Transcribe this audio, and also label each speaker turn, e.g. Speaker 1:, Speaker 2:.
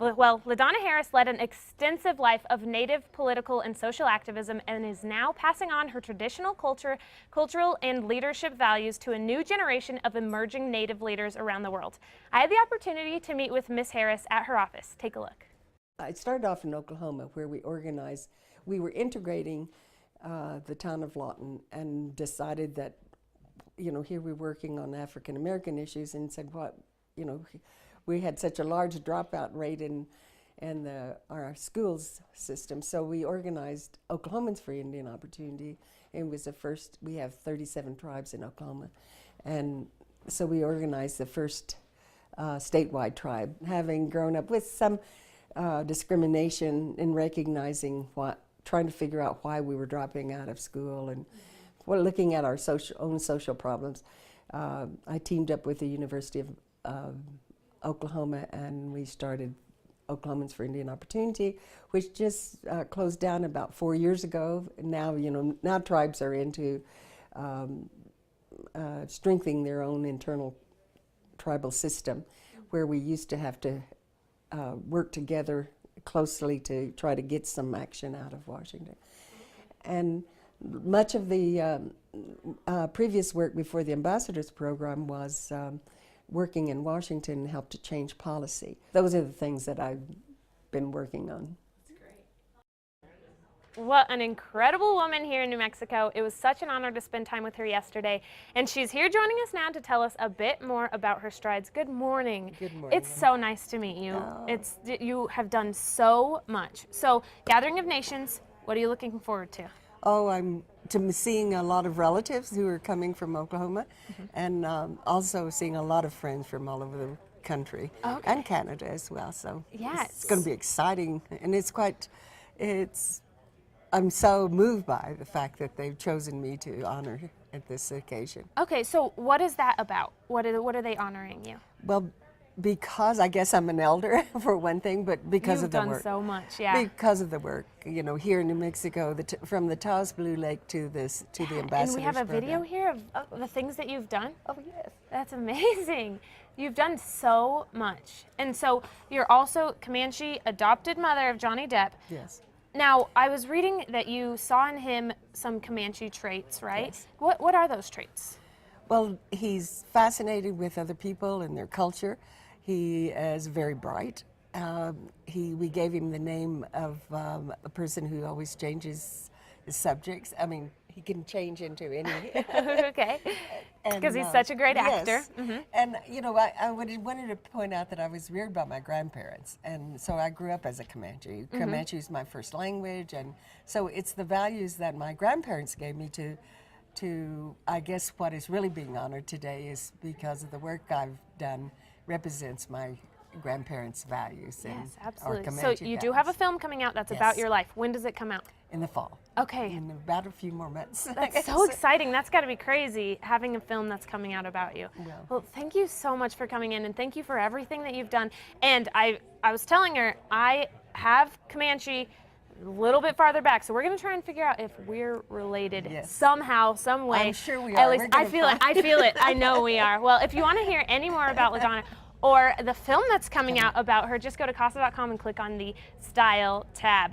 Speaker 1: Well, LaDonna Harris led an extensive life of Native political and social activism and is now passing on her traditional cultural and leadership values to a new generation of emerging Native leaders around the world. I had the opportunity to meet with Miss Harris at her office. Take a look.
Speaker 2: I started off in Oklahoma, where we were integrating the town of Lawton, and decided that, here we're working on African American issues, and said, we had such a large dropout rate in our schools system, so we organized Oklahomans for Indian Opportunity. It was the first. We have 37 tribes in Oklahoma, and so we organized the first statewide tribe, having grown up with some discrimination in recognizing trying to figure out why we were dropping out of school, and looking at our own social problems. I teamed up with the University of Oklahoma, and we started Oklahomans for Indian Opportunity, which just closed down about 4 years ago. Now, now tribes are into strengthening their own internal tribal system, where we used to have to work together closely to try to get some action out of Washington. And much of the previous work before the ambassadors program was working in Washington and helped to change policy. Those are the things that I've been working on.
Speaker 1: That's great. What an incredible woman here in New Mexico. It was such an honor to spend time with her yesterday. And she's here joining us now to tell us a bit more about her strides. Good morning.
Speaker 2: Good morning.
Speaker 1: It's so nice to meet you.
Speaker 2: Oh.
Speaker 1: You have done so much. So, Gathering of Nations, what are you looking forward to?
Speaker 2: Oh, I'm seeing a lot of relatives who are coming from Oklahoma, and also seeing a lot of friends from all over the country, and Canada as well. So
Speaker 1: yes,
Speaker 2: it's going to be exciting, and I'm so moved by the fact that they've chosen me to honor at this occasion.
Speaker 1: Okay, so what is that about? What are they honoring you?
Speaker 2: Well, because I guess I'm an elder for one thing, but because of the work.
Speaker 1: You've done so much, yeah.
Speaker 2: Because of the work, here in New Mexico, from the Taos Blue Lake to the ambassadors.
Speaker 1: And we have a video here of the things that you've done.
Speaker 2: Oh yes,
Speaker 1: that's amazing. You've done so much, and so you're also Comanche adopted mother of Johnny Depp.
Speaker 2: Yes.
Speaker 1: Now, I was reading that you saw in him some Comanche traits, right?
Speaker 2: Yes.
Speaker 1: What are those traits?
Speaker 2: Well, he's fascinated with other people and their culture. He is very bright. We gave him the name of a person who always changes his subjects. I mean, he can change into any.
Speaker 1: Okay. Because he's such a great actor.
Speaker 2: Yes. Mm-hmm. And I wanted to point out that I was reared by my grandparents, and so I grew up as a Comanche. Comanche is my first language, and so it's the values that my grandparents gave me to I guess what is really being honored today is because of the work I've done represents my grandparents' values.
Speaker 1: Yes,
Speaker 2: and
Speaker 1: absolutely.
Speaker 2: our Comanche
Speaker 1: So you do
Speaker 2: values.
Speaker 1: have a film coming out that's about your life. When does it come out?
Speaker 2: In the fall.
Speaker 1: Okay.
Speaker 2: In about a few more months.
Speaker 1: That's so exciting. That's got to be crazy, having a film that's coming out about you. Well, thank you so much for coming in, and thank you for everything that you've done. And I was telling her, I have Comanche a little bit farther back, so we're going to try and figure out if we're related somehow, some way.
Speaker 2: I'm sure we are.
Speaker 1: At least I feel it. I feel it. I know we are. Well, if you want to hear any more about LaDonna or the film that's coming out about her, just go to casa.com and click on the Style tab.